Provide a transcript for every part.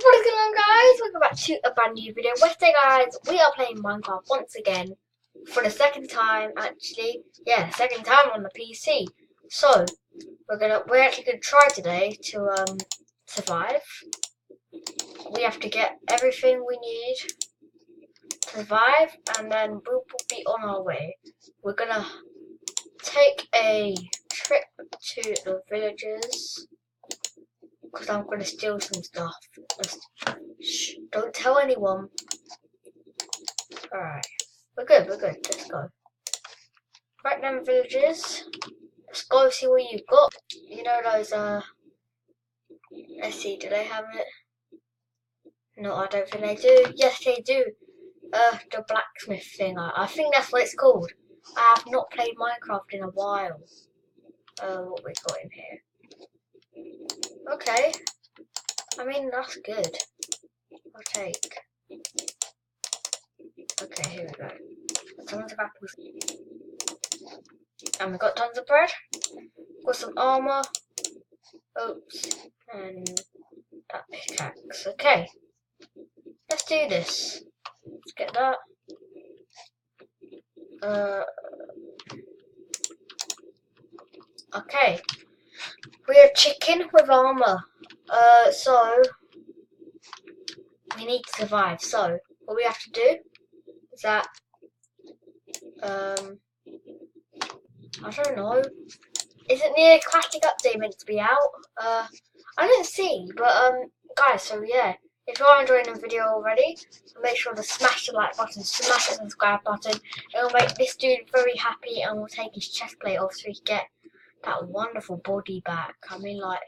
What is going on, guys? Welcome back to a brand new video. Today, guys, we are playing Minecraft once again for the second time. Actually, yeah, second time on the PC. So we're actually gonna try today to survive. We have to get everything we need to survive, and then we'll be on our way. We're gonna take a trip to the villages. Because I'm going to steal some stuff. Shh, don't tell anyone. Alright. We're good. Let's go. Right now, villages. Let's go see what you've got. You know those, let's see, do they have it? No, I don't think they do. Yes, they do. The blacksmith thing. I think that's what it's called. I have not played Minecraft in a while. What we got in here? Okay. I mean, that's good. I'll take. Okay, here we go. Tons of apples. And we've got tons of bread. Got some armor. Oops. And that pickaxe. Okay. Let's do this. Let's get that. Okay. We have chicken with armor. So we need to survive. So what we have to do is that I don't know. Isn't the classic update meant to be out? I didn't see, but guys, so yeah, if you are enjoying the video already, make sure to smash the like button, smash the subscribe button. It will make this dude very happy, and we'll take his chest plate off so he can get that wonderful body back. I mean, like.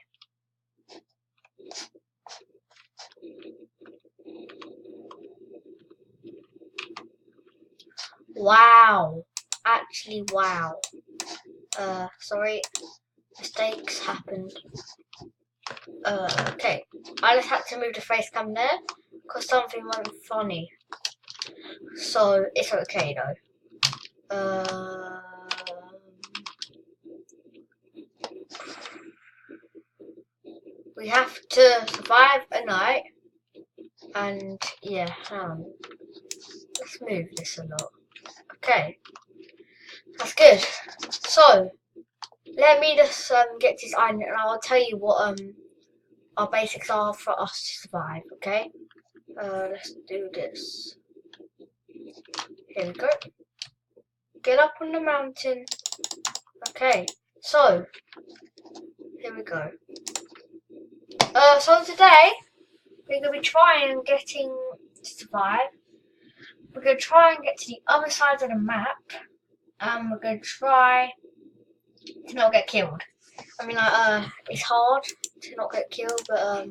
Wow. Actually, wow. Sorry. Mistakes happened. Okay. I just had to move the face cam there because something went funny. So, it's okay though. We have to survive a night. And, yeah, let's move this a lot. Okay, that's good. So, let me just get this iron, and I'll tell you what our basics are for us to survive. Okay, let's do this. Here we go. Get up on the mountain. Okay, so here we go. So today we're gonna be trying getting to survive. We're going to try and get to the other side of the map, and we're going to try to not get killed. I mean, it's hard to not get killed, but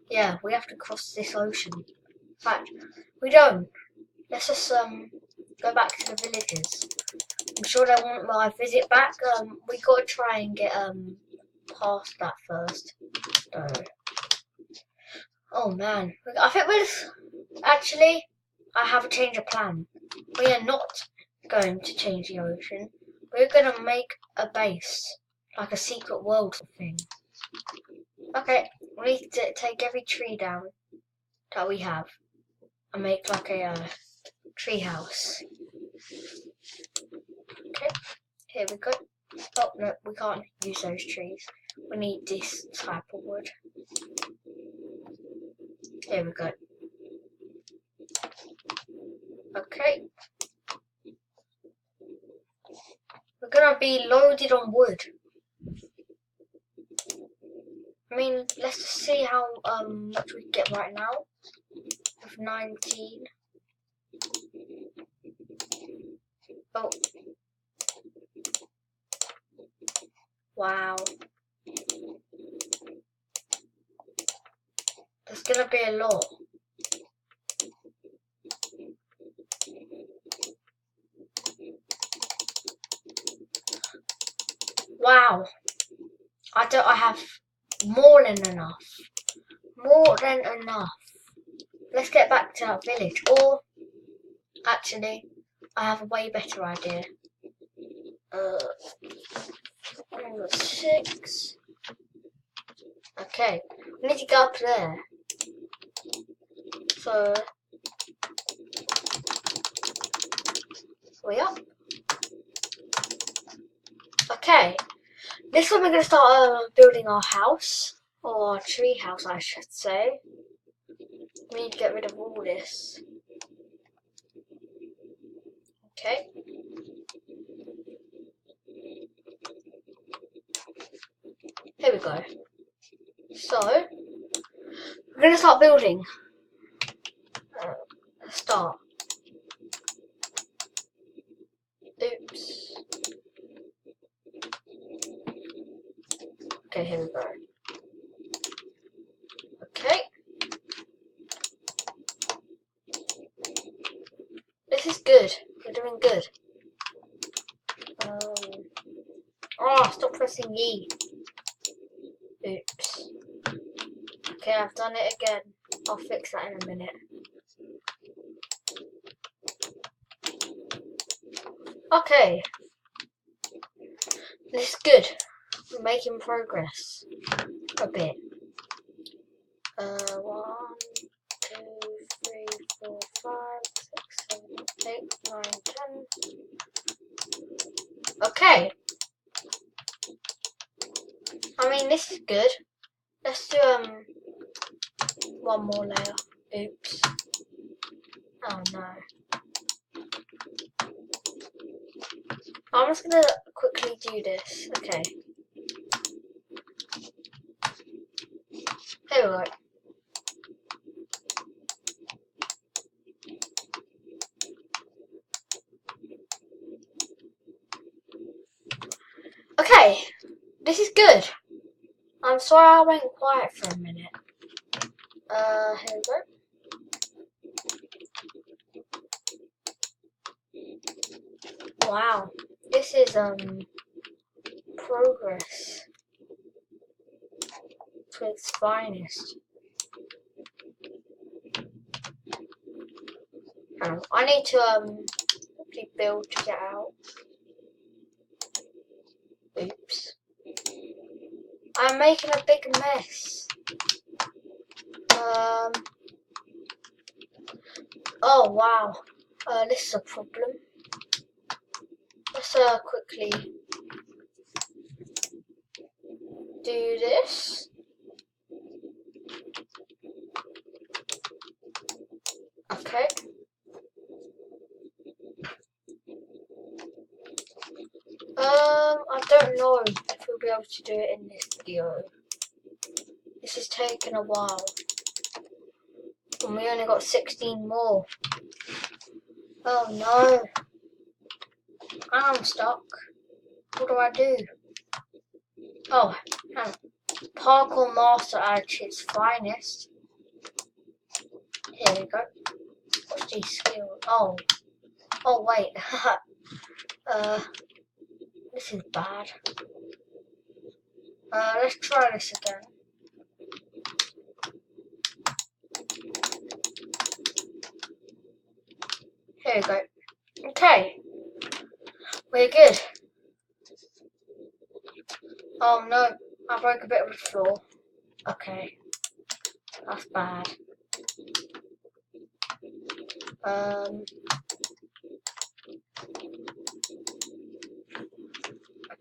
yeah, we have to cross this ocean. In fact, we don't. Let's just go back to the villages. I'm sure they want my visit back. We got to try and get past that first. So. Oh man, I think actually. I have a change of plan. We are not going to change the ocean. We're going to make a base, like a secret world thing. Okay, we need to take every tree down that we have and make like a tree house. Okay, here we go. Oh no, we can't use those trees. We need this type of wood. Here we go. Okay. We're gonna be loaded on wood. I mean, let's just see how much we get right now. With 19. Oh. Wow. There's gonna be a lot. Wow, I have more than enough. More than enough. Let's get back to our village. Or, actually, I have a way better idea. Number 6. Okay, we need to go up there. So we up. Okay, this one we're gonna start building our house, or our tree house, I should say. We need to get rid of all this. Okay. Here we go. So we're gonna start building. Start. Oops. Okay, here we go. Okay. This is good. We're doing good. Oh, stop pressing E. Oops. Okay, I've done it again. I'll fix that in a minute. Okay. This is good. We're making progress. A bit. 1, 2, 3, 4, 5, 6, 7, 8, 9, 10. Okay. I mean, this is good. Let's do one more layer. Oops. Oh no. I'm just gonna quickly do this. Okay. Here we go. Okay, this is good. I'm sorry I went quiet for a minute. Here we go. Wow, this is progress to its finest. I need to quickly build to get out. Oops. I'm making a big mess. Oh wow. This is a problem. Let's quickly do this. Okay. I don't know if we'll be able to do it in this video. This is taking a while. And we only got 16 more. Oh no. I'm stuck. What do I do? Oh, Parkour Master at its finest. Here we go. What's these skills? Oh wait. This is bad. Let's try this again. Here we go. Okay. We're good. Oh no, I broke a bit of the floor. Okay. That's bad.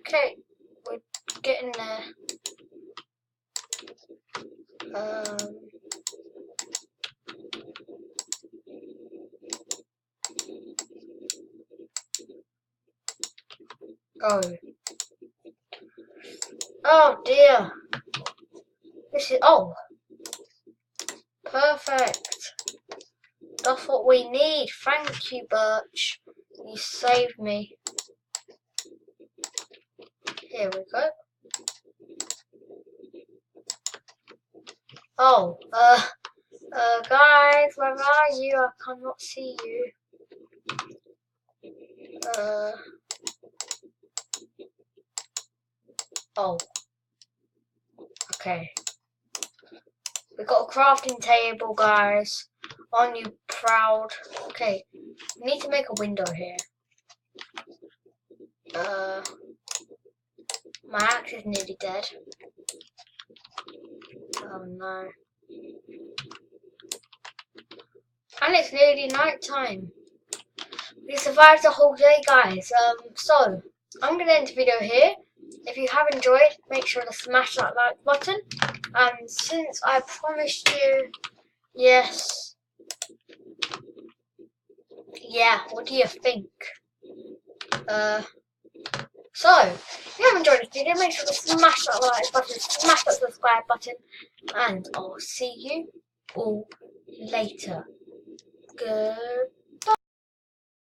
Okay, we're getting there. Oh dear. This is perfect. That's what we need. Thank you, Birch. You saved me. Here we go. Oh, guys, where are you? I cannot see you. Oh. Okay. We got a crafting table, guys. Aren't you proud? Okay. We need to make a window here. My axe is nearly dead. Oh no. And it's nearly night time. We survived the whole day, guys. So I'm gonna end the video here. If you have enjoyed, make sure to smash that like button. And since I promised you, yes, yeah, what do you think? So, if you have enjoyed this video, make sure to smash that like button, smash that subscribe button, and I'll see you all later. Good.